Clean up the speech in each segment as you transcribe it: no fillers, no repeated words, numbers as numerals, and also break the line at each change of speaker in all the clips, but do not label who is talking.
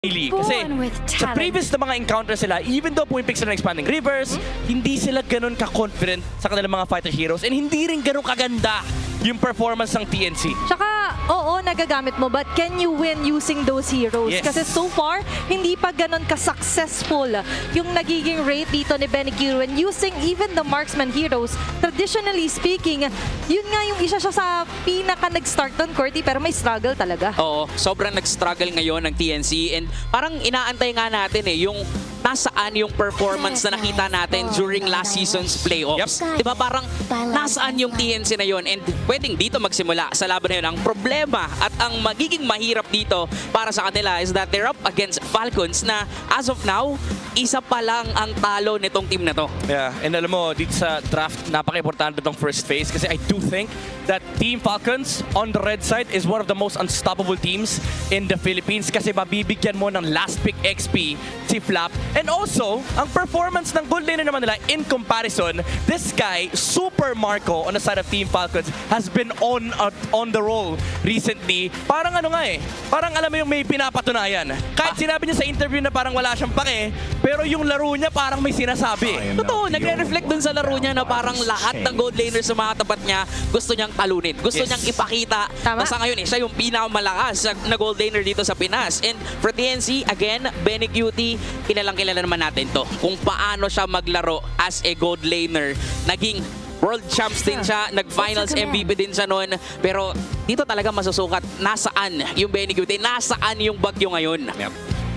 Kasi sa previous na mga encounter sila, even though pumipik sila ng Expanding Rivers, hindi sila ganun ka-confident sa kanilang mga fighter heroes and hindi rin ganun kaganda yung performance ng TNC.
Tsaka, oo, nagagamit mo, but can you win using those heroes?
Yes.
Kasi so far, hindi pa ganun ka-successful yung nagiging rate dito ni Benny Kirwan using even the marksman heroes. Traditionally speaking, yun nga yung isa siya sa pinaka nag-start doon, Corty, pero may struggle talaga.
Oo, sobrang nag-struggle ngayon ng TNC and parang inaantay nga natin yung nasaan yung performance na nakita natin during last season's playoffs. Diba parang nasaan yung TNC na yun and pwedeng dito magsimula sa laban na yun. Ang problema at ang magiging mahirap dito para sa kanila is that they're up against Falcons na as of now, isa pa lang ang talo nitong team na to.
Yeah, and alam mo, dito sa draft, napaka-importante itong first phase kasi I do think that Team Falcons on the red side is one of the most unstoppable teams in the Philippines kasi mabibigyan mo ng last pick XP si Flap. And also, ang performance ng gold laner naman nila in comparison, this guy, Super Marco on the side of Team Falcons has been on the roll recently. Parang ano nga parang alam mo yung may pinapatunayan. Kahit sinabi niya sa interview na parang wala siyang pake, pero yung laro niya parang may sinasabi.
Totoo, nagre-reflect dun sa laro niya na parang lahat ng gold laners sa mga tapat niya gusto niyang talunin. Gusto niyang ipakita na sa ngayon siya yung pinakamalakas na gold laner dito sa Pinas. And for TNC, again, Benny Cutie, kilala naman natin to. Kung paano siya maglaro as a gold laner. Naging World Champs din siya, nag-finals MVP din siya noon. Pero dito talaga masusukat nasaan yung Benny Cutie, nasaan yung bagyo ngayon.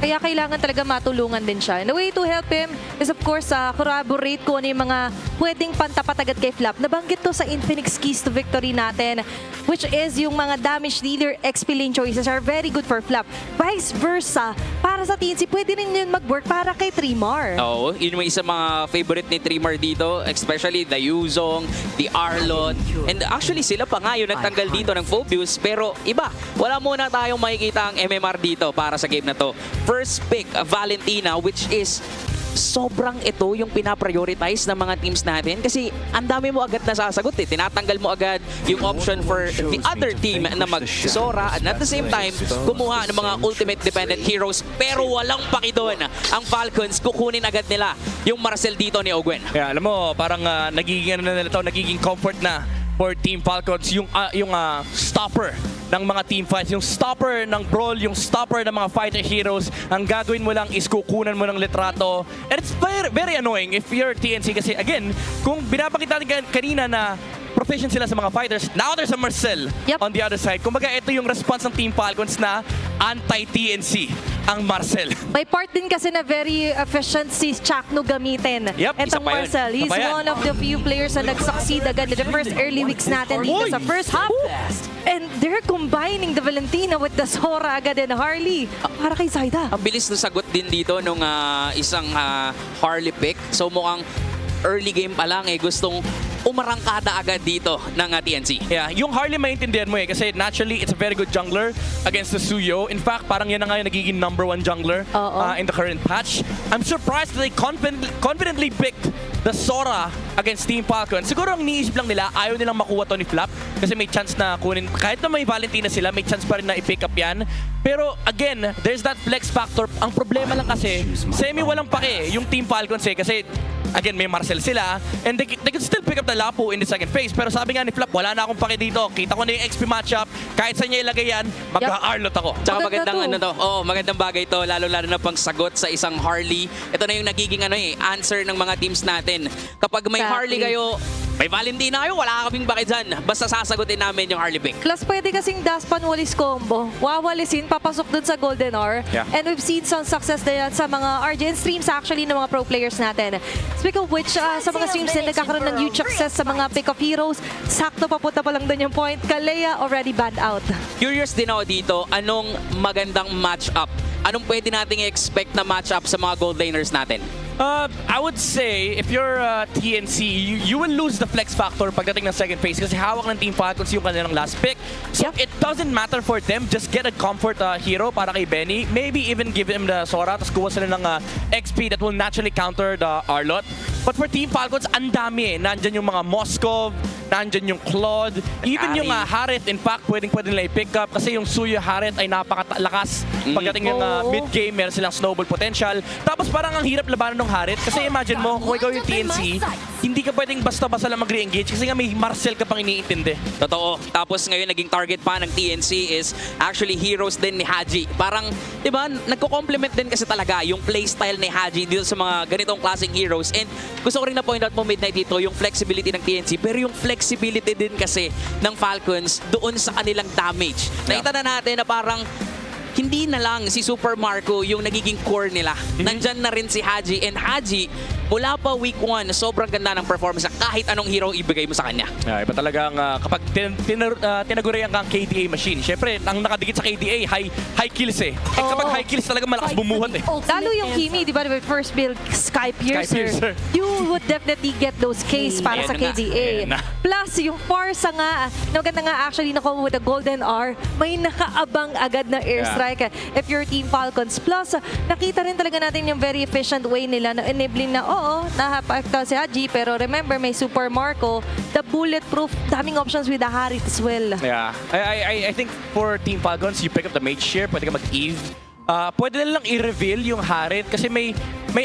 Kaya kailangan talaga matulungan din siya. And the way to help him is of course, corroborate ko ano yung mga pwedeng pantapat agad kay Flap. Nabanggit to sa Infinix Keys to Victory natin, which is yung mga damage dealer XP lane choices are very good for Flap. Vice versa, para sa TNC, pwede rin yun mag-work para kay Trimar.
Oo, yun yung isa mga favorite ni Trimar dito, especially the Yuzong, the Arlot. And actually sila pa nga yung nagtanggal dito ng Phobius, pero iba, wala muna tayong makikita ang MMR dito para sa game na to. First pick, Valentina, which is sobrang ito yung pinaprioritize ng mga teams natin kasi ang dami mo agad na sasagot tinatanggal mo agad yung option for the other team na mag-Sora and at the same time kumuha ng mga ultimate dependent heroes pero walang paki doon ang Falcons, kukunin agad nila yung Marcel dito ni Ogwen.
Kaya alam mo, parang nagiging ano na nila to, nagiging comfort na for Team Falcons yung stopper ng mga team fights, yung stopper ng brawl, yung stopper ng mga fighter heroes. Ang gagawin mo lang is kukunan mo ng litrato. And it's very, very annoying if you're TNC kasi again, kung binapakita natin kanina na proficient sila sa mga fighters, now there's a Marcel on the other side. Kumbaga ito yung response ng Team Falcons na anti-TNC ang Marcel.
May part din kasi na very efficient si Chakno gamitin. Etong Marcel, he's one of the few players na nag-succeed agad in the first early weeks natin dito sa first half. And they're combining the Valentina with the Sora agad and Harley para kay Zaida.
Ang bilis na sagot din dito nung isang Harley pick. So mukhang early game pa lang gustong umarangkada agad dito ng TNC.
Yeah, yung Harley maintindihan mo kasi naturally it's a very good jungler against the Suyo. In fact, parang yan na nga yung nagiging #1 jungler in the current patch. I'm surprised that they confidently picked the Sora against Team Falcon. Siguro ang niisip lang nila, ayaw nilang makuha to ni Flap kasi may chance na kunin. Kahit na may Valentina sila, may chance pa rin na i-pick up yan. Pero again, there's that flex factor. Ang problema lang kasi, semi walang pake yung Team Falcons kasi again, may Marcel sila and they can still pick up the Lapu in the second phase. Pero sabi nga ni Flap, wala na akong pake dito. Kita ko na yung XP matchup. Kahit saan niya ilagay yan, magka-Arlot ako.
Tsaka magandang magandang bagay to, lalo-lalo na pang sagot sa isang Harley. Ito na yung nagiging answer ng mga teams natin. Kapag may Harley kayo, may Valentina kayo, wala kaming bakit dyan. Basta sasagutin namin yung Harley pick.
Plus, pwede kasing Daspan Wallis combo. Wawalisin, papasok dun sa Golden Hour. And we've seen some success din sa mga RGN streams actually ng mga pro players natin. Speaking of which, sa mga streams din nagkakaroon ng huge success sa mga pick of heroes. Sakto papunta pa lang dun yung point. Kalea already banned out.
Curious din ako dito, anong magandang match-up? Anong pwede nating i-expect na match-up sa mga gold laners natin?
I would say, if you're TNC, you will lose the flex factor pagdating ng second phase kasi hawak ng Team Falcons yung kanilang last pick. So it doesn't matter for them, just get a comfort hero para kay Benny. Maybe even give him the Sora, tapos kuha sila ng XP that will naturally counter the Arlot. But for Team Falcons, ang dami Nandyan yung mga Moskov, nandyan yung Claude, even yung Harit, in fact, pwede nila i-pick up kasi yung Suyo Harit ay napakalakas. Pagdating yung mid-game, meron silang snowball potential. Tapos parang ang hirap labanan ng Harit kasi imagine mo, kung ikaw yung TNC, hindi ka pwedeng basta-basta lang mag-re-engage kasi nga may Marcel ka pang iniintindi.
Totoo. Tapos ngayon naging target pa ng TNC is actually heroes din ni Haji. Parang, di ba, nagko-complement din kasi talaga yung playstyle ni Haji dito sa mga ganitong klaseng heroes. And gusto ko rin na point out mo Midnight dito, yung flexibility ng TNC, pero yung flexibility din kasi ng Falcons doon sa kanilang damage. Nakita na natin na parang hindi na lang si Super Marco yung nagiging core nila. Nandyan na rin si Haji. And Haji, mula pa week 1, sobrang ganda ng performance kahit anong hero ibigay mo sa kanya.
Iba talagang kapag tinagurian kang KDA machine, syempre, ang nakadikit sa KDA, high kills eh. Kapag high kills talaga malakas bumuhat eh.
Lalo yung Kimi, di ba, with first build, Sky Piercer, you would definitely get those Ks para sa KDA. Plus, yung Forza nga, maganda nga actually nakuha with the Golden R, may nakaabang agad na airstrike if you're Team Falcons. Plus, nakita rin talaga natin yung very efficient way nila na enabling na, oo, nahapakta si Haji, pero remember, may Super Marco, the bulletproof, daming options with the Harit as well.
Yeah. I think for Team Falcons, you pick up the mage share, pwede ka mag-Eve. Pwede na lang i-reveal yung Harit kasi may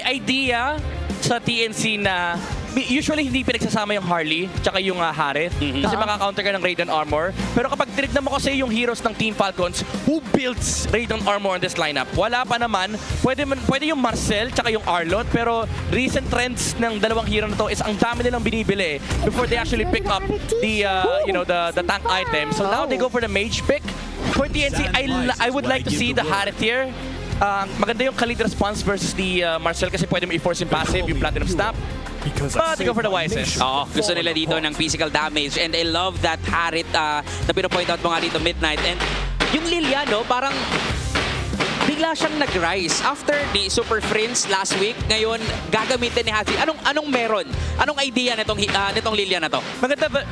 idea sa TNC na usually hindi pinagsasama yung Harley tsaka yung Harit kasi maka-counter ka ng Radiant Armor. Pero kapag tinignan mo kasi yung heroes ng Team Falcons, who builds Radiant Armor on this lineup? Wala pa naman. Pwede yung Marcel tsaka yung Arlot, pero recent trends ng dalawang hero na to is ang dami nilang binibili before they actually pick up the the tank item. So now they go for the mage pick. For TNC, I would like to see the Harit here. Maganda yung Khalid response versus the Marcel kasi pwede mo i-force yung passive, yung Platinum Snap. But they go for the wisest.
Oo, gusto nila dito ng physical damage. And I love that Harit na pinapoint out mo nga dito Midnight. And yung Lilia, no, parang bigla siyang nag-rise. After the Super Friends last week, ngayon gagamitin ni Haji. Anong meron? Anong idea nitong Lilia na to?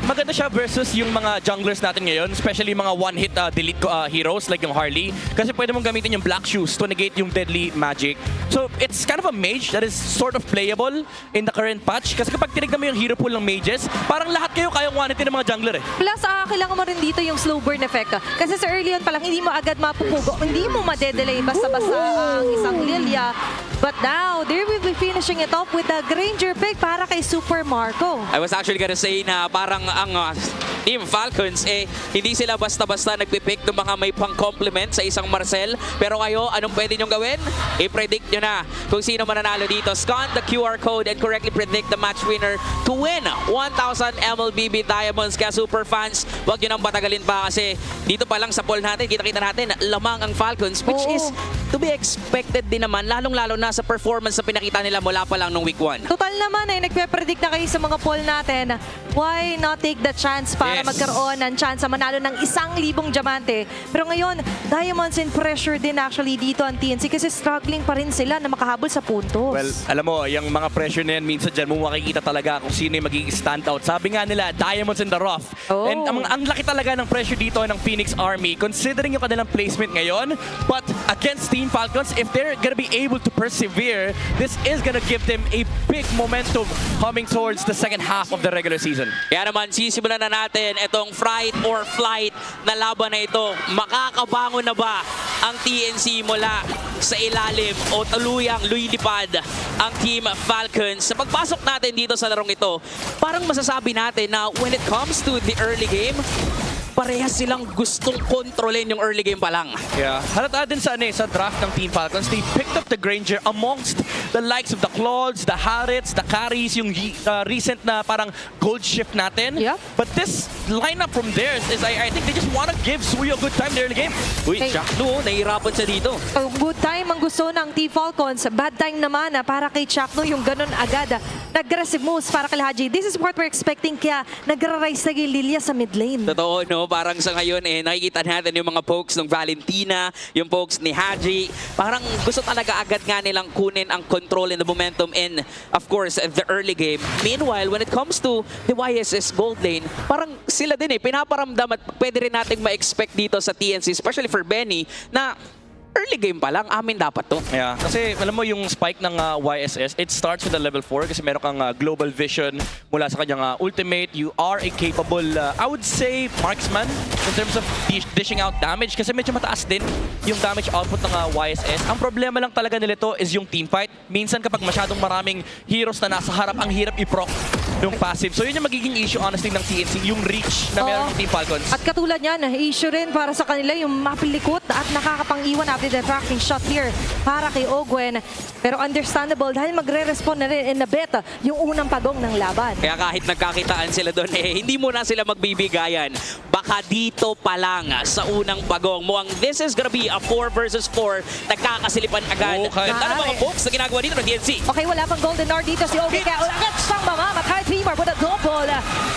Maganda siya versus yung mga junglers natin ngayon, especially mga one-hit delete heroes like yung Harley. Kasi pwede mong gamitin yung Black Shoes to negate yung deadly magic. So it's kind of a mage that is sort of playable in the current patch. Kasi kapag tinignan mo yung hero pool ng mages, parang lahat kayo kayang one-hitin ng mga jungler eh.
Plus, kailangan mo rin dito yung slow burn effect. Kasi sa early on pa lang, hindi mo agad mapupugo. Hindi mo madedelay basta-basta ang isang Lilia. But now, they will be finishing it off with the Granger pick para kay Super Marco.
I was actually gonna say na parang ang Team Falcons, hindi sila basta-basta nagpipick ng mga may pang-complement sa isang Marcel. Pero kayo, anong pwede nyong gawin? I-predict nyo na kung sino mananalo dito. Scan the QR code and correctly predict the match winner to win 1,000 MLBB Diamonds. Kaya super fans, huwag nyo nang patagalin pa kasi dito pa lang sa poll natin, kita-kita natin, lamang ang Falcons, which is to be expected din naman, lalong-lalo na sa performance na pinakita nila mula pa lang nung week 1.
Total naman nagpe-predict na kayo sa mga poll natin. Why not take the chance para magkaroon ng chance sa manalo ng 1,000 diamante? Pero ngayon, Diamonds in pressure din actually dito ang TNC kasi struggling pa rin sila na makahabol sa puntos.
Well, alam mo, yung mga pressure na yan, minsan dyan mo makikita talaga kung sino yung magiging standout. Sabi nga nila, Diamonds in the rough. And ang laki talaga ng pressure dito ng Phoenix Army considering yung kanilang placement ngayon. But against Team Falcons, if they're gonna be able to persevere, this is gonna give them a big momentum coming towards the second half of the regular season.
Kaya naman, sisimulan na natin itong Fright or Flight na laban na ito. Makakabangon na ba ang TNC mula sa ilalim o tuluyang lilipad ang Team Falcons? Sa pagpasok natin dito sa larong ito, parang masasabi natin na when it comes to the early game, parehas silang gustong kontrolin yung early game pa lang.
Yeah. Halata din sa draft ng Team Falcons, they picked up the Granger amongst the likes of the Claudes, the Harits, the Carries, yung recent na parang gold shift natin.
Yeah.
But this lineup from theirs is, I think they just want to give Suyo a good time in the early game.
Uy, Chakno, nahihirapan siya dito.
Good time ang gusto ng Team Falcons. Bad time naman para kay Chakno yung ganun agad. Nag-aggressive moves para kay Haji. This is what we're expecting kaya nagra-rise na kay Lilia sa mid lane.
Totoo, no? Parang sa ngayon, nakikita natin yung mga pokes ng Valentina, yung pokes ni Haji. Parang gusto talaga agad nga nilang kunin ang control and the momentum in, of course, the early game. Meanwhile, when it comes to the YSS Gold Lane, parang sila din pinaparamdam at pwede rin nating ma-expect dito sa TNC, especially for Benny, na early game pa lang, amin dapat to.
Yeah, kasi alam mo yung spike ng YSS, it starts with a level 4 kasi meron kang global vision mula sa kanyang ultimate. You are a capable, I would say, marksman in terms of dishing out damage kasi medyo mataas din yung damage output ng YSS. Ang problema lang talaga nila ito is yung teamfight. Minsan kapag masyadong maraming heroes na nasa harap, ang hirap i-proc yung passive. So yun yung magiging issue honestly ng TNC, yung reach na meron ng Team Falcons.
At katulad yan, issue rin para sa kanila yung mapilikot at nakakapang-iwan after the tracking shot here para kay Ogwen. Pero understandable dahil magre-respond na rin in a bit yung unang pagong ng laban.
Kaya kahit nagkakitaan sila doon, hindi muna sila magbibigayan. Baka dito pa lang sa unang pagong. Mukhang this is gonna be a 4 versus 4. Nagkakasilipan agad.
Okay.
Ganda ng mga pokes na ginagawa dito ng TNC.
Okay, wala pang golden hour dito si Ogwen. Kaya agad siyang mamamatay. Dreamer with a double.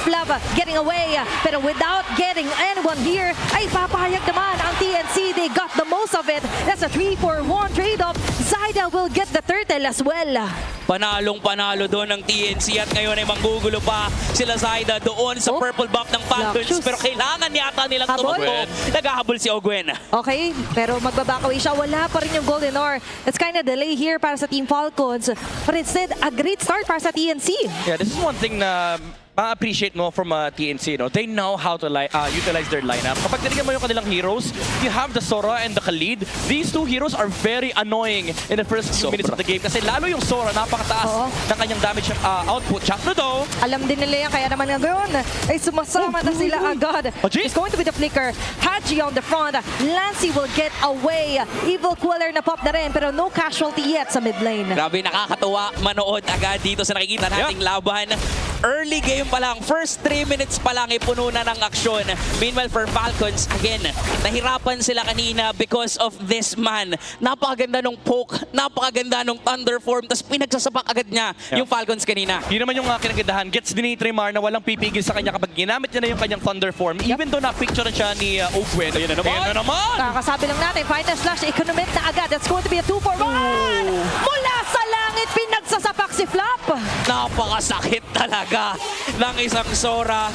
Flava getting away. Pero without getting anyone here, ay papayag naman ang TNC. They got the most of it. That's a 3-for-1 trade-off. Zyda will get the turtle as well.
Panalong-panalo doon ng TNC at ngayon ay manggugulo pa sila Zyda doon sa purple buff ng Falcons.
Shoes.
Pero kailangan yata nilang
Habol.
tumakbo. Naghahabol si Ogwen.
Okay, pero magbabak away siya. Wala pa rin yung golden hour. It's kind of delay here para sa Team Falcons. But instead, a great start para sa TNC.
Yeah, this is one thing na ma-appreciate mo from TNC, no? They know how to utilize their lineup. Kapag tinignan mo yung kanilang heroes, you have the Sora and the Khalid. These two heroes are very annoying in the first few minutes of the game kasi lalo yung Sora, napakataas ng kanyang damage output. Chakno daw.
Alam din nila yan, kaya naman ngayon ay sumasama na sila agad.
Haji?
It's going to be the flicker. Haji on the front. Lancy will get away. Evil Queller na pop na rin, pero no casualty yet sa mid lane.
Grabe, nakakatuwa manood agad dito sa nakikita nating laban. Early game pa lang, first 3 minutes pa lang, puno na ng aksyon. Meanwhile, for Falcons, again, nahirapan sila kanina because of this man. Napakaganda nung poke, napakaganda nung thunder form, tapos pinagsasapak agad niya yung Falcons kanina.
Yun naman yung kinagandahan. Gets din ni Tremar na walang pipigil sa kanya kapag ginamit niya na yung kanyang thunder form. Even though na-picture na siya ni Ogwen. Ayan na naman!
Kakasabi lang natin, final slash, economic na agad. That's going to be a 2-for-1! Mula sa langit, pinagsasapak si Flop!
Napakasakit talaga ng isang Sora.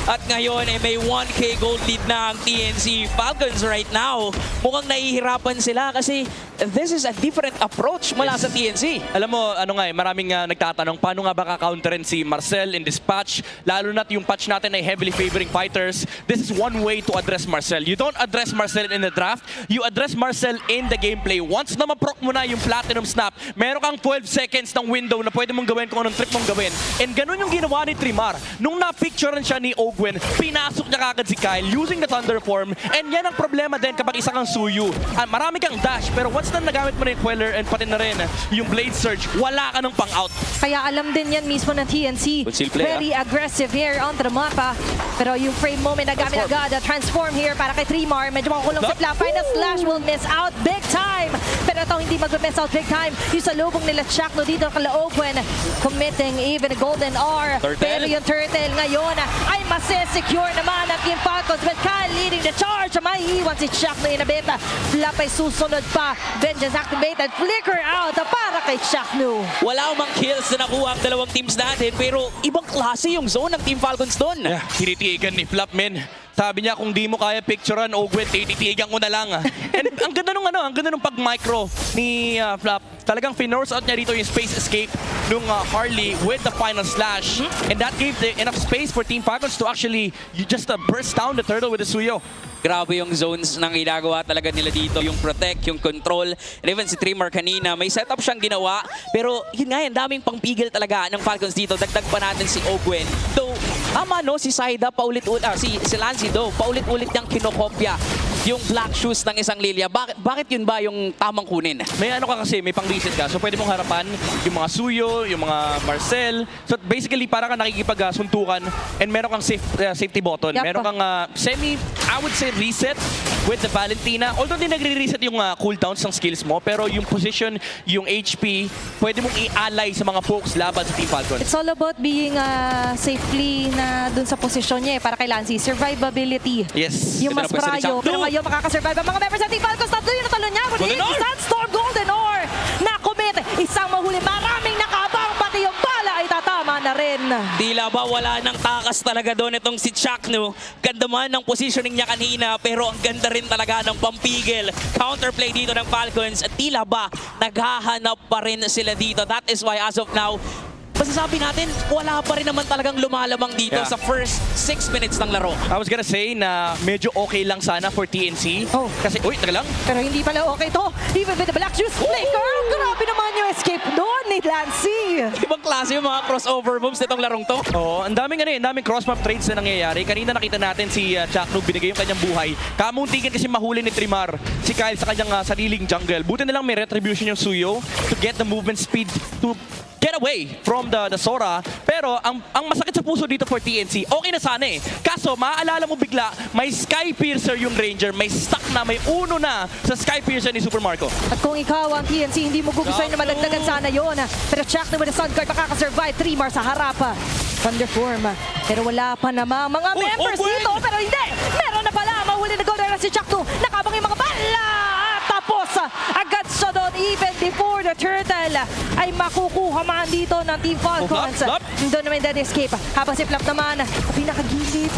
At ngayon ay may 1K gold lead na ang TNC Falcons right now. Mukhang nahihirapan sila kasi this is a different approach mula sa TNC.
Alam mo, maraming nagtatanong, paano nga ba ka-counterin si Marcel in this patch? Lalo na't yung patch natin ay heavily favoring fighters. This is one way to address Marcel. You don't address Marcel in the draft, you address Marcel in the gameplay. Once na ma-proc mo na yung Platinum Snap, meron kang 12 seconds ng window na pwede mong gawin kung anong trick mong gawin. And ganun yung ginawa ni Tremar. Nung na-picturean siya ni Ogwen, pinasok niya kagad si Kyle using the Thunder Form. And yan ang problema din kapag isa kang Suyu. Marami kang dash, pero once na nagamit mo na yung Queller and pati na rin yung Blade Surge, wala ka ng pang-out.
Kaya alam din yan mismo ng TNC. Very aggressive here on the mapa. Pero yung frame moment na gamit agad, transform here para kay Tremar. Medyo makakulong si Flap. Final slash will miss out big time. Pero ito hindi mag-miss out big time. Yung salubong nila Chakno dito kala Ogwen. Committing even a golden R. Pero yung turtle ngayon ay masesecure naman ang Team Falcons with Kyle leading the charge. May iwan si Chakno in a bit. Flap ay susunod pa. Vengeance activated. Flicker out para kay Chakno.
Wala mang kills na nakuha ang dalawang teams natin pero ibang klase yung zone ng Team Falcons doon.
Yeah, tinitigan ni Flap, men. Sabi niya, kung di mo kaya picturean, Ogwen, tititigan ko na lang. And ang ganda nung pag-micro ni Flap. Talagang finorce out niya dito yung space escape nung Harley with the final slash. And that gave enough space for Team Falcons to actually just burst down the turtle with the Suyo.
Grabe yung zones nang ginagawa talaga nila dito. Yung protect, yung control. And even si Tremar kanina, may setup siyang ginawa. Pero yun nga yan, daming pangpigil talaga ng Falcons dito. Dagdag pa natin si Ogwen. Though, tama no, si Zyda paulit-ulit, si Lancy do, paulit-ulit niyang kinokopya yung black shoes ng isang Lilia. Bakit yun ba yung tamang kunin?
May ano ka kasi, may pang-reset ka. So pwede mong harapan yung mga Suyo, yung mga Marcel. So basically, parang ka nakikipag-suntukan and meron kang safety button.
Yep.
Meron kang I would say, reset with the Valentina. Although di nagre-reset yung cooldowns ng skills mo, pero yung position, yung HP, pwede mong i-ally sa mga pokes laban sa Team Falcons.
It's all about being safely na dun sa posisyon niya para kay Lancy. Survivability.
Yes.
Yung mas prayo. Pero ngayon makakasurvive ang mga members ng Team Falcons. Tatlo yung natalo niya.
Golden Or!
Sandstorm Golden Or na commit. Isang mahuli. Maraming nakabang. Pati yung bala ay tatama na rin. Ogwen.
Tila ba wala nang takas talaga doon itong si Chakno. Ganda man ng positioning niya kanina pero ang ganda rin talaga ng pampigil. Counterplay dito ng Falcons at tila ba naghahanap pa rin sila dito. That is why as of now, masasabi natin, wala pa rin naman talagang lumalamang dito
Yeah.
sa first 6 minutes ng laro.
I was gonna say na medyo okay lang sana for TNC.
Oh.
Kasi, uy, taga lang.
Pero hindi pala okay to. Even with the Black Juice Flicker, grabe naman yung escape doon ni Lancy.
Ibang klase yung mga crossover moves nitong larong to.
Oo, ang daming cross-map trades na nangyayari. Kanina nakita natin si Chakno binigay yung kanyang buhay. Kamuntigan kasi mahuli ni Trimar si Kyle sa kanyang sariling jungle. Buti na lang may retribution yung Suyo to get the movement speed to get away from the Sora. Pero ang masakit sa puso dito for TNC, okay na sana eh. Kaso maaalala mo bigla, may Sky Piercer yung Ranger, may stuck na, may uno na sa Sky Piercer ni Super Marco.
At kung ikaw ang TNC, hindi mo gugustuhin na madagdagan sana yun. Pero check na with the Sun Guard, makakasurvive. 3 Mars sa harap. Thunderform. Pero wala pa namang mga members
Ogwen!
dito. Pero hindi! Meron na pala. Mahuli na go na si Chakno. Nakabang yung mga bala. Tapos, agad siya doon even before the turtle ay makukuha man dito ng Team Falcons.
Flop.
Doon naman dead escape. Habang si Flap naman, pinakagilid.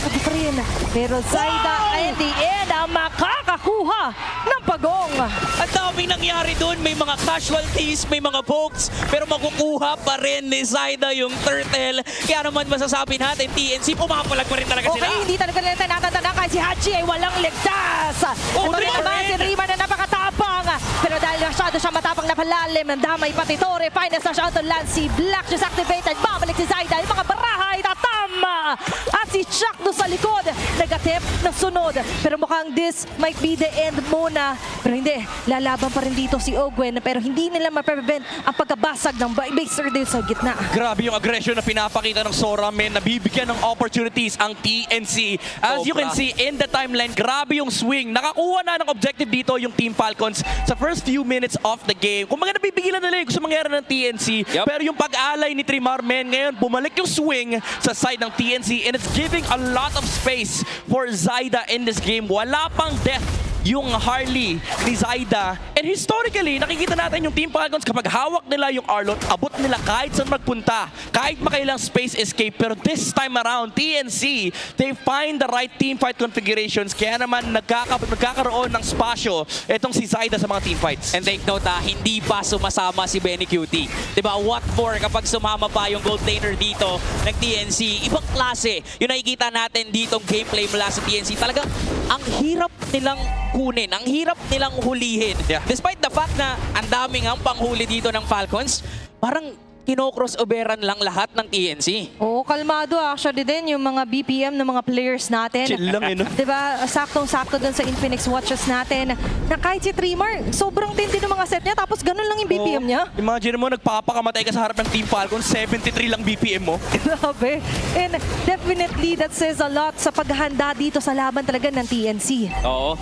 Sabi pa rin. Pero Zaida at the end ang makakakuha ng pagong.
Ang daming nangyari doon. May mga casualties, may mga pokes, pero makukuha pa rin ni Zaida yung turtle. Kaya naman masasabi natin, TNC, pumapalag pa rin talaga sila.
Okay, hindi talaga nila natatanda kahit si Hachi ay walang ligtas.
Oh,
Ito rin
Rima
naman
rin.
si Rima na napakatapang. Pero dahil masyado siya matapang na palalim, damay pati Torre, finest na siya ito Lancy, Black just activated, babalik si Zaida, yung mga baraha ay tatama. At si Chakno sa likod, nag-attempt na sunod. Pero mukhang this might be the end muna. Pero hindi, lalaban pa rin dito si Ogwen, pero hindi nila ma-prevent ang pagkabasag ng baser dito sa gitna.
Grabe yung aggression na pinapakita ng Sora, men. Nabibigyan ng opportunities ang TNC. As you can
Sobra.
see in the timeline, grabe yung swing. Nakakuha na ng objective dito yung Team Falcons sa first few minutes of the game. Kung mga nabibigilan nila yung gusto mangyari ng TNC,
Yup.
pero yung pag-alay ni Trimar, men, ngayon bumalik yung swing sa side ng TNC and it's giving a lot of space for Zaida in this game. Wala pang death yung Harley ni Zaida. And historically, nakikita natin yung Team Falcons kapag hawak nila yung Arlot, abot nila kahit saan magpunta, kahit makailang space escape. Pero this time around, TNC, they find the right team fight configurations. Kaya naman nagkakaroon ng spasyo itong si Zaida sa mga team fights.
And take note hindi pa sumasama si Benny Cutie. Diba, what for kapag sumama pa yung gold laner dito ng TNC? Ibang klase yung nakikita natin ditong gameplay mula sa TNC. Talagang ang hirap nilang kunin, ang hirap nilang hulihin.
Yeah.
Despite the fact na ang daming ang panghuli dito ng Falcons, parang kino-crossoveran lang lahat ng TNC.
Oo, kalmado actually din yung mga BPM ng mga players natin.
Chill lang eh, no?
Diba, saktong-sakto dun sa Infinix watches natin na kahit si Trimar, sobrang tindi ng mga set niya tapos ganun lang yung BPM niya.
Imagine mo, nagpapakamatay ka sa harap ng Team Falcons, 73 lang BPM mo.
Grabe. And definitely that says a lot sa paghahanda dito sa laban talaga ng TNC.
Oo.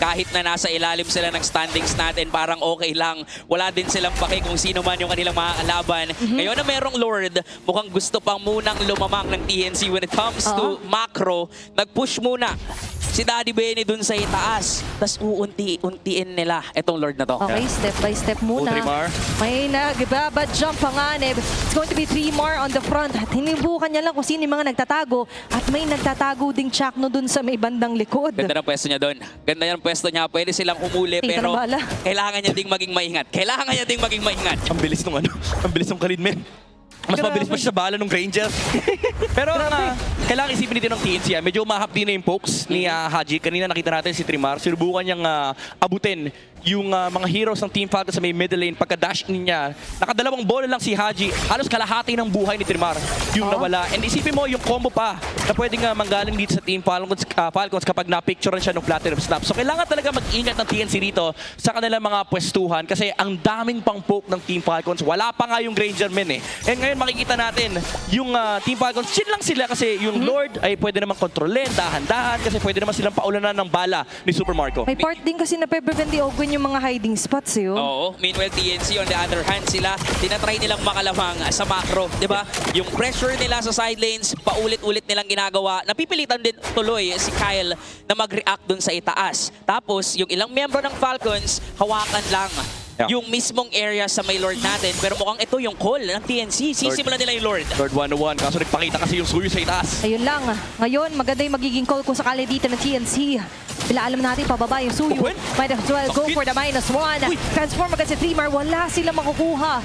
Kahit na nasa ilalim sila ng standings natin, parang okay lang. Wala din silang pake kung sino man yung kanilang mga kalaban. Ngayon na merong Lord, mukhang gusto pang munang lumamang ng TNC when it comes to macro. Nag-push muna si Daddy Benny dun sa itaas. Tapos uunti-untiin nila itong Lord na to.
Okay, step by step muna.
Trimar.
May nagbaba-jump panganib. It's going to be Trimar on the front. At hinibukan niya lang kung sino yung mga nagtatago. At may nagtatago ding Chakno dun sa may bandang likod.
Ganda ng pwesto niya doon. Ganda yung pwesto niya. Pwede silang umuli
Kita
pero
ng bala.
kailangan niya ding maging maingat. Kailangan niya ding maging maingat.
Ang bilis nung ang bilis ng Khalid, men. Mas
Grabe.
mabilis pa siya sa bala ng Ranger. Pero kailangan isipin dito ng TNC. Medyo mahap din na yung pokes ni Haji. Kanina nakita natin si Trimar. Sinubukan niyang abutin yung mga heroes ng Team Falcons sa may middle lane. Pagka-dash niya, nakadalawang bola lang si Haji. Halos kalahati ng buhay ni Trimar yung nawala. And isipin mo yung combo pa na pwedeng manggaling dito sa Team Falcons kapag na-picturean siya ng Platinum Snap. So kailangan talaga mag-ingat ng TNC dito sa kanilang mga pwestuhan kasi ang daming pang poke ng Team Falcons. Wala pa nga yung Ranger men eh. And ngayon makikita natin yung Team Falcons, chill lang sila kasi yung Lord ay pwede naman kontrolin, dahan-dahan kasi pwede naman silang paulanan ng bala ni Super Marco.
May part din kasi na prevent ni Ogwen yung mga hiding spots eh.
Oo. Meanwhile, TNC on the other hand, sila, tinatry nilang makalamang sa macro. Diba? Yung pressure nila sa side lanes, paulit-ulit nilang ginagawa. Napipilitan din tuloy si Kyle na mag-react dun sa itaas. Tapos, yung ilang miyembro ng Falcons, hawakan lang yung mismong area sa may Lord natin. Pero mukhang ito yung call ng TNC. Sisimulan nila yung Lord.
Lord 101, kaso nagpakita kasi yung Suyo sa itaas.
Ayun lang. Ngayon, maganda yung magiging call kung sakali dito ng TNC. Bila alam natin, pababa yung Suyo.
Open.
Might as well go
Sakit.
for the -1.
Uy.
Transform agad si Dreamer. Wala silang makukuha.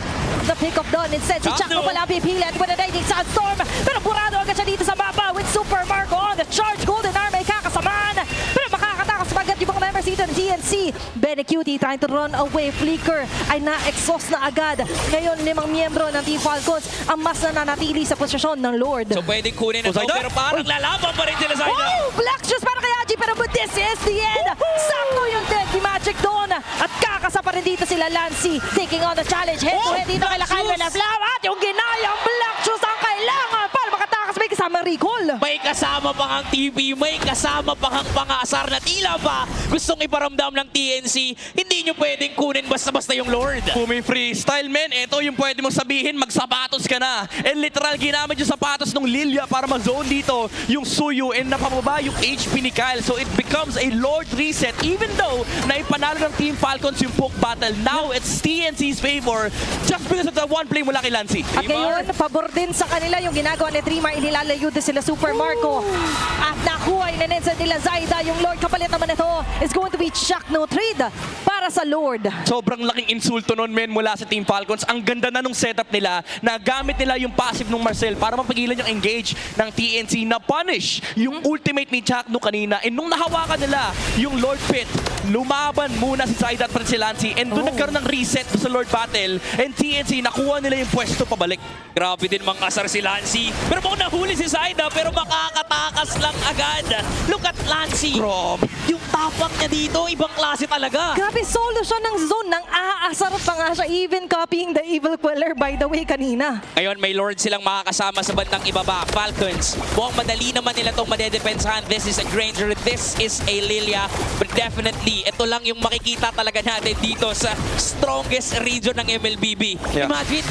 The pick of dawn. Instead, si
Sakto.
Chakno pala ang pipili at with a Lightning Sandstorm. Pero burado agad siya dito sa baba with Super Marco on the charge. Golden Arm ay kakasamaan. Pero makakatakas agad yung mga members dito ng TNC. Benecutie trying to run away. Flicker ay na-exhaust na agad. Ngayon, 5 miyembro ng Team Falcons ang mas nananatili sa posisyon ng Lord.
So pwedeng kunin na to.
Poseidon?
Pero parang lalaban pa rin sila Zaida.
Oh! Black Shoes para kay Aji, pero but this is the end. Sakto yung Deadly Magic doon. At kakasa pa rin dito sila Lancy. Taking on the challenge. Head to head dito kay
Black
Lakay
Shoes!
Venaflaw. At yung ginayang Black Shoes ang kailangan para makatakas. May kasama recall.
May kasama pang ang TV, may kasama pang ang pangasar na tila ba gustong iparamdam ng TNC. Hindi nyo pwedeng kunin basta-basta yung Lord.
Kung may freestyle, men, ito yung pwede mong sabihin, magsapatos ka na. And literal, ginamit yung sapatos ng Lilia para mag-zone dito yung Suyo and napababa yung HP ni Kyle. So it becomes a Lord reset even though naipanalo ng Team Falcons yung poke battle. Now it's TNC's favor just because of the one play mula kay Lancy.
At ngayon, pabor din sa kanila yung ginagawa ni Dreamer. Inilalayo din sila Super Marco. At nakuha inenensa nila Zaida. Yung Lord kapalit naman ito is going to be Chakno trade para sa Lord.
Sobrang laking insulto nun, men, mula sa Team Falcons. Ang ganda na nung setup nila na gamit nila yung passive ng Marcel para mapagilan yung engage ng TNC na punish yung ultimate ni Chakno kanina. And nung nahawakan nila yung Lord Pit, lumaban muna si Zaida at pati si Lancy. And doon nagkaroon ng reset sa Lord Battle. And TNC, nakuha nila yung pwesto pabalik.
Grabe din mang kasar si Lancy. Pero mukhang nahuli si Zaida pero makakatakas lang agad. Look at Lancy.
Grabe.
Yung tapak niya dito, ibang klase talaga.
Grabe, solo siya ng zone. Nang aasar pa nga siya. Even copying the Evil Queller, by the way, kanina.
Ngayon may Lord silang makakasama sa bandang ibaba. Falcons, mukhang madali naman nila itong madedepensahan. This is a Granger, this is a Lilia. But definitely, ito lang yung makikita talaga natin dito sa strongest region ng MLBB.
Yeah.
Imagine,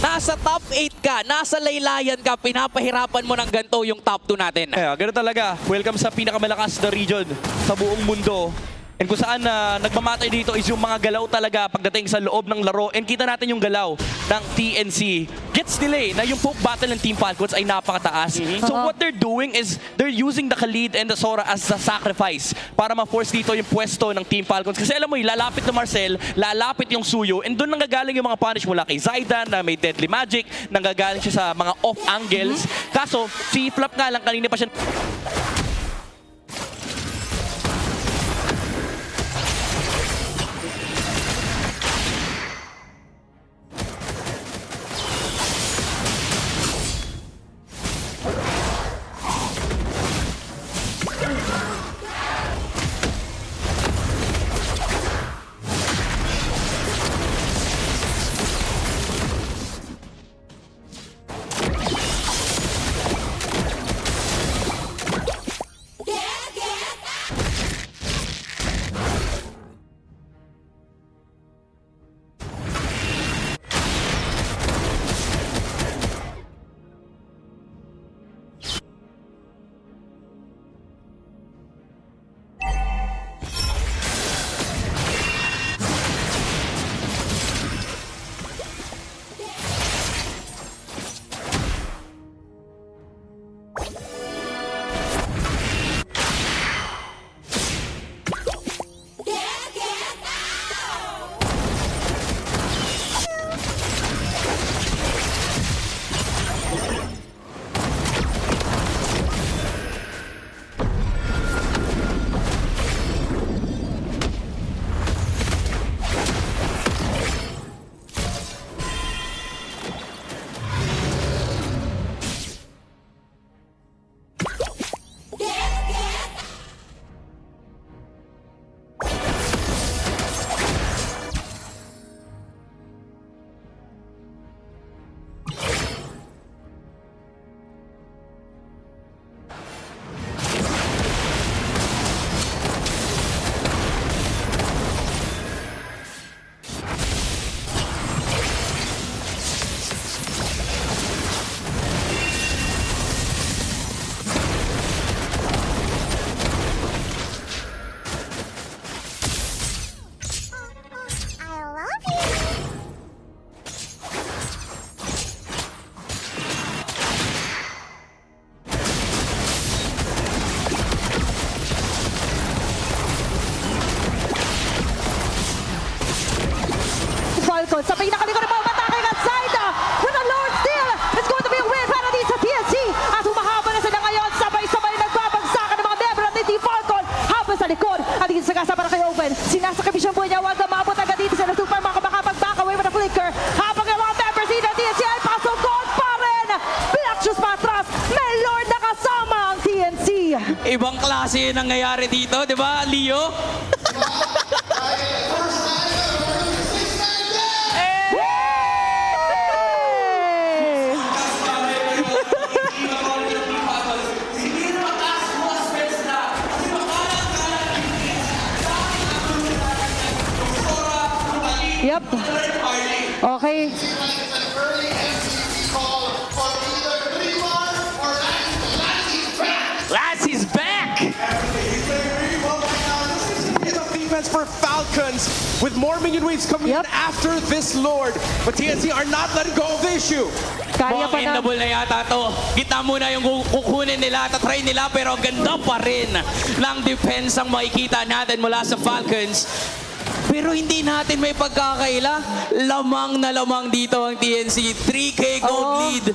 nasa top 8 ka, nasa laylayan ka, pinapahirapan mo ng ganito yung top 2 natin.
Kaya, ganun talaga. Welcome sa pinakamalakas na region sa buong mundo. And kung saan nagmamatay dito is yung mga galaw talaga pagdating sa loob ng laro. And kita natin yung galaw ng TNC. Gets delay na yung poke battle ng Team Falcons ay napakataas. So what they're doing is they're using the Khalid and the Sora as a sacrifice para ma-force dito yung pwesto ng Team Falcons. Kasi alam mo, lalapit na Marcel, lalapit yung Suyo, and doon nanggagaling yung mga punish mula kay Zaida na may Deadly Magic, nanggagaling siya sa mga off angles. Kaso, si Flap nga lang kanina pa siya
Falcons. Sa pinakalikod ng mga matake at Zaida with a Lord Steel. It's going to be a win para din sa TNC. At humahaba na sila ngayon. Sabay-sabay nagbabagsakan ng mga membro ng Team Falcon. Habang sa likod. At higit sa gasa para kay Owen. Sinasakip siya po niya. Huwag na maabot agad dito sa Super makapag-back away with a flicker. Habang ang mga members dito ng TNC ay pasugod pa rin. Black Shoes patras. May Lord na kasama ang TNC.
Ibang klase yung nangyayari dito, di ba, Leo?
Yep. Okay.
Lassie's back!
Enough defense for Falcons with more minion waves coming
Yep.
in after this Lord. But TNC are not letting go of the issue.
Kaya pa
Mukhang
na.
endable na yata to. Kita mo na yung kukunin nila, tatry nila, pero ganda pa rin ng defense ang makikita natin mula sa Falcons. Pero hindi natin may pagkakaila. Lamang na lamang dito ang TNC. 3K gold
Oo.
lead.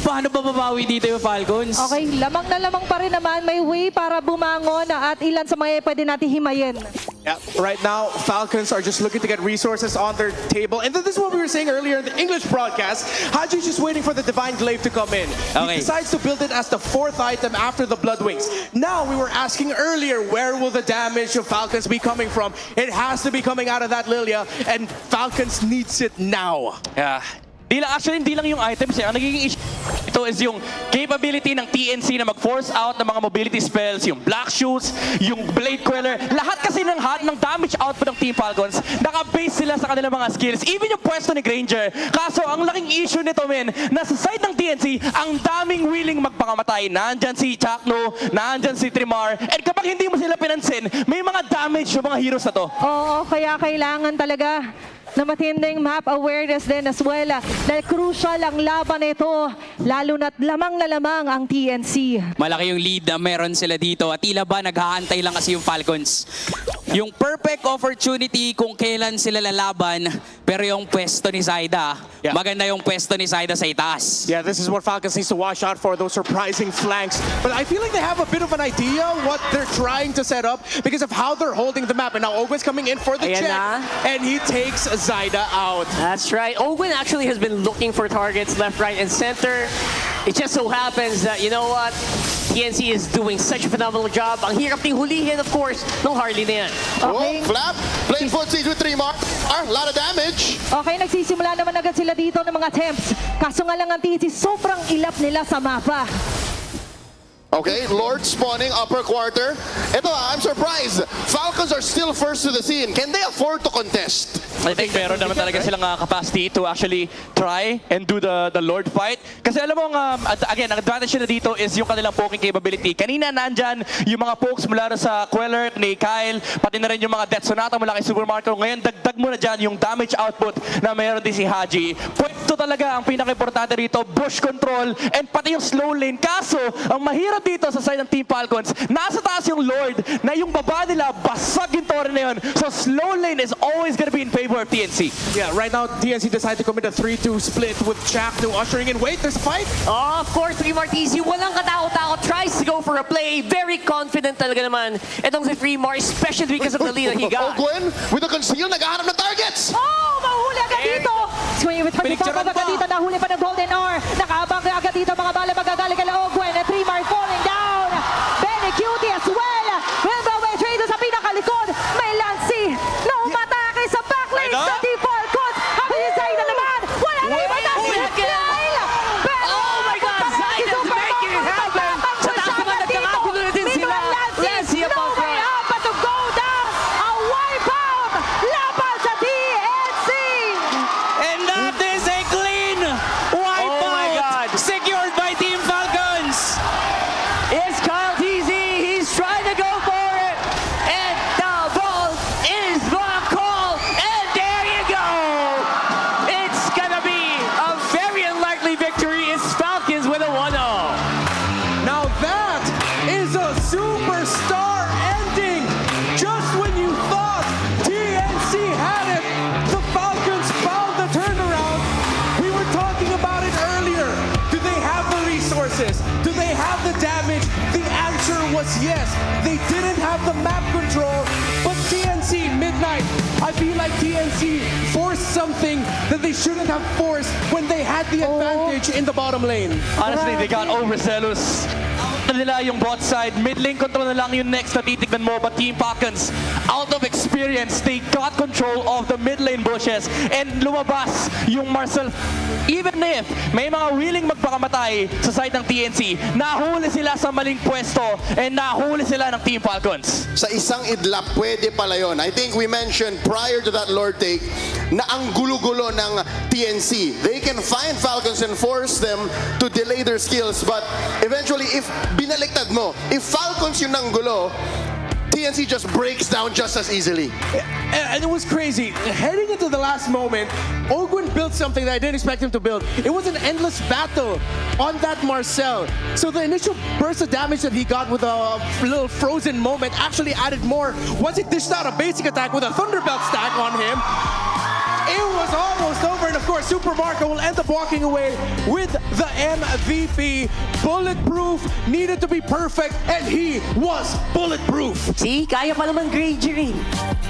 Paano ba babawi dito yung Falcons?
Okay, lamang na lamang pa rin naman. May way para bumangon at ilan sa mga pwede natin himayin.
Yeah, right now, Falcons are just looking to get resources on their table. And then this is what we were saying earlier in the English broadcast. Haji's just waiting for the Divine Glaive to come in.
Okay.
He decides to build it as the 4th item after the Blood Wings. Now, we were asking earlier, where will the damage of Falcons be coming from? It has to be coming out of that Lilia, and Falcons needs it now.
Yeah. Hindi lang yung items eh. Ang nagiging issue ito is yung capability ng TNC na mag-force out ng mga mobility spells, yung Black Shoes, yung Blade Queller. Lahat kasi ng damage output ng Team Falcons, naka-base sila sa kanilang mga skills. Even yung pwesto ni Granger. Kaso, ang laking issue nito, men, na sa side ng TNC, ang daming willing magpakamatay. Nandyan si Chakno, nandyan si Trimar. And kapag hindi mo sila pinansin, may mga damage yung mga heroes na to.
Oo, kaya kailangan talaga na matinding map awareness din as well. Dahil crucial ang laban nito, lalo na't lamang na lamang ang TNC.
Malaki yung lead na meron sila dito at tila ba naghahantay lang kasi yung Falcons. Yung perfect opportunity kung kailan sila lalaban, pero yung pwesto ni Zaida,
Yeah.
maganda yung pwesto ni Zaida sa itaas.
Yeah, this is what Falcons needs to watch out for, those surprising flanks. But I feel like they have a bit of an idea what they're trying to set up because of how they're holding the map. And now Ogwen's coming in for the
Ayan
check,
na.
and he takes Zaida out.
That's right. Ogwen actually has been looking for targets left, right, and center. It just so happens that, you know what? TNC is doing such a phenomenal job. Ang hirap ding hulihin, of course, ng Harley na yan.
Okay.
Oh, Flap, playing foot siege with 3 mark. A lot of damage.
Okay, nagsisimula naman agad sila dito ng mga attempts. Kaso nga lang ang TNC, sobrang ilap nila sa mapa.
Okay, Lord spawning upper quarter. Ito, I'm surprised. Falcons are still first to the scene. Can they afford to contest?
I think meron naman talaga silang capacity to actually try and do the Lord fight. Kasi alam mo, again, ang advantage nila dito is yung kanilang poking capability. Kanina nandyan yung mga pokes mula sa Queller ni Kyle, pati na rin yung mga Death Sonata mula kay Supermarco. Ngayon, dagdag mo na dyan yung damage output na meron din si Haji. Pwesto talaga ang pinaka-importante rito, bush control, and pati yung slow lane. Kaso, ang mahirap dito sa side ng Team Falcons, nasa taas yung Lord na yung baba nila, basag yung torre na yun. So slow lane is always gonna be in favor of TNC.
Yeah, right now TNC decided to commit a 3-2 split with Chakno ushering in. Wait, there's a fight?
Oh, of course, Free Martisi, walang katakot-takot, tries to go for a play. Very confident talaga naman itong si Free Mar, especially because of the lead that he got.
Ogwen with the conceal, naghahanap ng targets.
Oh, mahuli agad dito! Swing with
Pinicturean
agad
pa.
dito, nahuli pa ng Golden Hour. Nakaabang agad dito, mga bala magagaling kay Ogwen. And 3 mark falling down. Benny Cutie as well. Will the way trade sa pinakalikod. May Lancy na umatake sa backlane
Ayun na.
sa Team Falcons. Habang yung Zaida naman, wala na
Wait
iba na si
a second.
Kyle. Pero
Oh my God,
pagkakas si
Zaida's
Super
making it
Mario,
happen.
matapang
Sa
pa siya
taas naman,
agad dito.
nagkakagulo na din sila.
Meanwhile, Lancy,
Lancy up
no
on
way
front.
up but to go down. A wipeout laban sa TNC.
And that is a clean wipeout
Oh my God.
secured by Team Falcons.
was, yes, they didn't have the map control, but TNC, Midnight, I feel like TNC forced something that they shouldn't have forced when they had the advantage in the bottom lane.
Honestly, they got overzealous. Na nila yung bot side. Mid lane control na lang yung next na titignan mo. But Team Falcons, out of experience, they got control of the mid lane bushes. And lumabas yung Marcel. Even if may mga willing magpakamatay sa side ng TNC, nahuli sila sa maling pwesto and nahuli sila ng Team Falcons.
Sa isang idlap, pwede pala yun. I think we mentioned prior to that Lord take na ang gulo-gulo ng TNC. They can find Falcons and force them to delay their skills. But eventually, if binaliktad mo, if Falcons yung nanggulo, TNC just breaks down just as easily.
And it was crazy. Heading into the last moment, Ogwin built something that I didn't expect him to build. It was an endless battle on that Marcel. So the initial burst of damage that he got with a little frozen moment actually added more. Once he dished out a basic attack with a Thunderbelt stack on him, it was almost over, and of course, Super Marco will end up walking away with the MVP. Bulletproof, needed to be perfect, and he was bulletproof.
See, kaya pa naman Granger eh.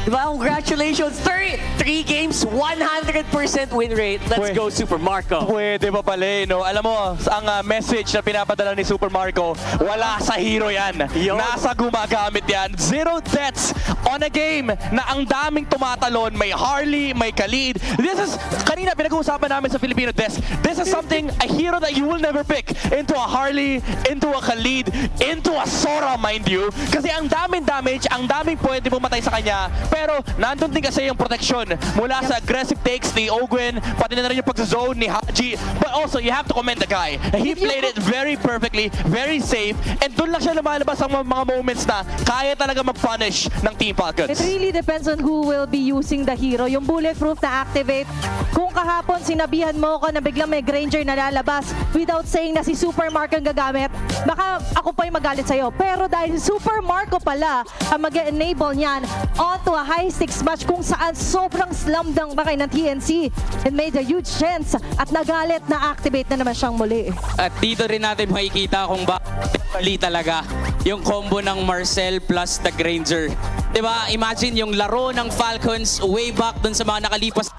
Diba? Congratulations. 3 games, 100% win rate. Let's go, Super Marco.
Pwede ba pala, no? Alam mo, ang message na pinapadala ni Super Marco, wala sa hero yan.
Yo.
Nasa gumagamit yan. 0 deaths on a game na ang daming tumatalon. May Harley, may Khalid. This is, kanina pinag-uusapan namin sa Filipino Desk, this is something, a hero that you will never pick into a Harley, into a Khalid, into a Sora, mind you. Kasi ang daming damage, ang daming pwede pumatay sa kanya. Pero nandun din kasi yung protection mula sa aggressive takes ni Ogwin, pati na rin yung pag-zone ni Haji. But also, you have to commend the guy. He played it very perfectly, very safe, and doon lang siya lumalabas ang mga moments na kaya talaga mag-punish ng Team Falcons.
It really depends on who will be using the hero. Yung bulletproof na activate. Kung kahapon sinabihan mo ko na biglang may Granger na lalabas without saying na si Super Marco ang gagamit, baka ako pa yung magalit sa'yo. Pero dahil Super Marco pala ang mag-enable niyan onto a high-stakes match kung saan sobrang slam dunk na kay ng TNC, it made a huge chance at nagalit na activate na naman siyang muli.
At dito rin natin makikita kung mali talaga yung combo ng Marcel plus the Granger. Diba? Imagine yung laro ng Falcons way back dun sa mga nakalipas.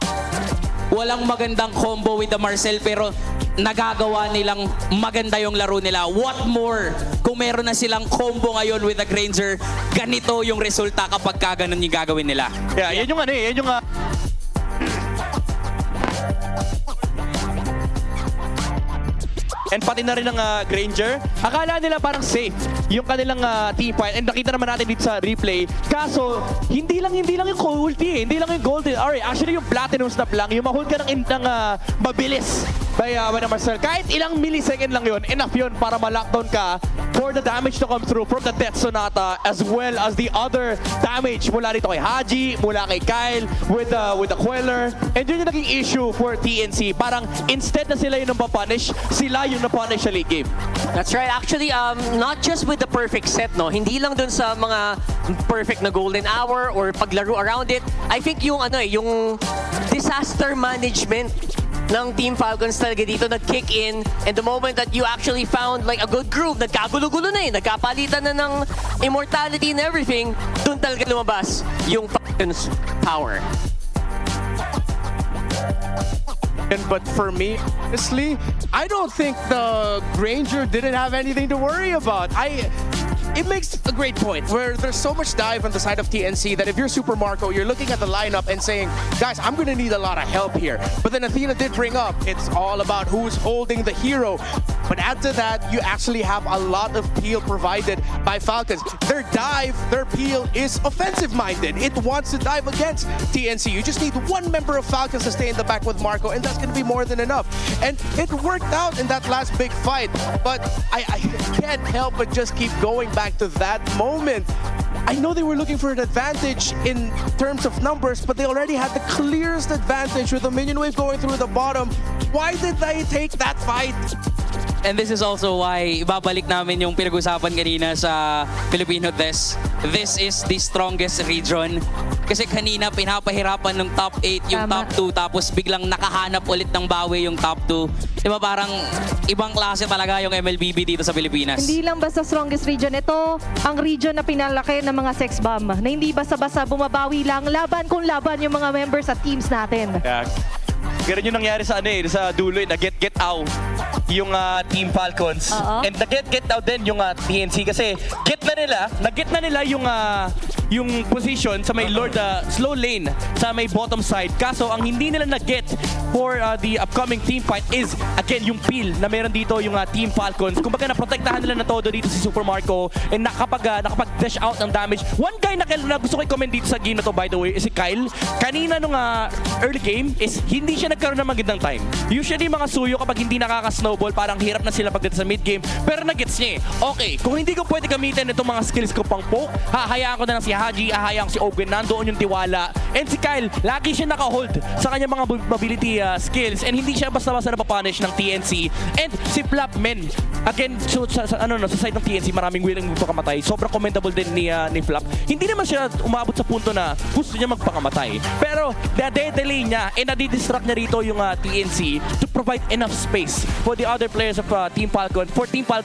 Walang magandang combo with the Marcel pero nagagawa nilang maganda yung laro nila. What more kung meron na silang combo ngayon with the Granger, ganito yung resulta kapag kaganon yung gagawin nila.
Yeah, yan yung ano eh, yan yung and pati na rin ng Granger, akala nila parang safe yung kanilang team fight. And nakita naman natin dito sa replay. Kaso, hindi lang yung ulti eh. Hindi lang yung golden. Alright, actually yung platinum snap lang. Yung ma-hold ka ng mabilis by Marcel. Kahit ilang millisecond lang yun, enough yun para ma-lockdown ka for the damage to come through from the Death Sonata as well as the other damage mula dito kay Haji, mula kay Kyle with the Queller. And yun yung naging issue for TNC. Parang instead na sila yung napapunish, sila yung napunish sa late game.
That's right. Actually, not just with the perfect set, no. Hindi lang dun sa mga perfect na golden hour or paglaro around it. I think yung yung disaster management ng Team Falcons talaga dito nag-kick in, and the moment that you actually found like a good groove, nagkagulo-gulo na nagkapalitan na ng immortality and everything, dun talaga lumabas yung Falcons power.
But for me, honestly, I don't think the Granger didn't have anything to worry about. It makes a great point where there's so much dive on the side of TNC that if you're Super Marco, you're looking at the lineup and saying, guys, I'm going to need a lot of help here. But then Athena did bring up, it's all about who's holding the hero. But add to that, you actually have a lot of peel provided by Falcons. Their dive, their peel is offensive-minded. It wants to dive against TNC. You just need one member of Falcons to stay in the back with Marco, and that's going to be more than enough. And it worked out in that last big fight. But I can't help but just keep going back to that moment. I know they were looking for an advantage in terms of numbers, but they already had the clearest advantage with the minion wave going through the bottom. Why did they take that fight?
And this is also why ibabalik namin yung pinag-usapan kanina sa Filipino Test. This is the strongest region. Kasi kanina pinapahirapan ng top 8 yung
Tama.
top 2 tapos biglang nakahanap ulit ng bawi yung top 2. Diba parang ibang klase talaga yung MLBB dito sa Pilipinas.
Hindi lang basta strongest region. Ito ang region na pinalaki ng mga sex bomb. Na hindi basta-basta bumabawi lang. Laban kung laban yung mga members at teams natin.
Yeah. Ganun yung nangyari sa sa dulo na get out yung Team Falcons.
Oo.
And get out din yung TNC kasi nag-get na nila yung position sa may slow lane sa may bottom side. Kaso ang hindi nila nag-get for the upcoming team fight is again yung peel na meron dito yung Team Falcons. Kumbaga naprotektahan nila na todo dito si Super Marco and nakapag-dash out ng damage. One guy na gusto ko i-comment dito sa game na to by the way is si Kyle. Kanina nung early game is hindi siya nagkaroon ng magandang time. Usually mga suyo kapag hindi nakaka-snowball parang hirap na sila pagdating sa mid game pero nag-gets niya okay, kung hindi ko pwede gamitin itong mga skills ko pang poke, hahayaan ko na lang si Haji, hahayaan ko si Owen, nandoon yung tiwala. And si Kyle, lagi siya naka-hold sa kanyang mga mobility skills and hindi siya basta-basta napapunish ng TNC. And si Flap, men, again, so, sa side ng TNC, maraming willing magpakamatay. Sobrang commendable din ni Flap. Hindi naman siya umabot sa punto na gusto niya magpakamatay. Pero, delay niya and nadidistract niya rito yung TNC to provide enough space for the other players of Team Falcon, for Team Falcon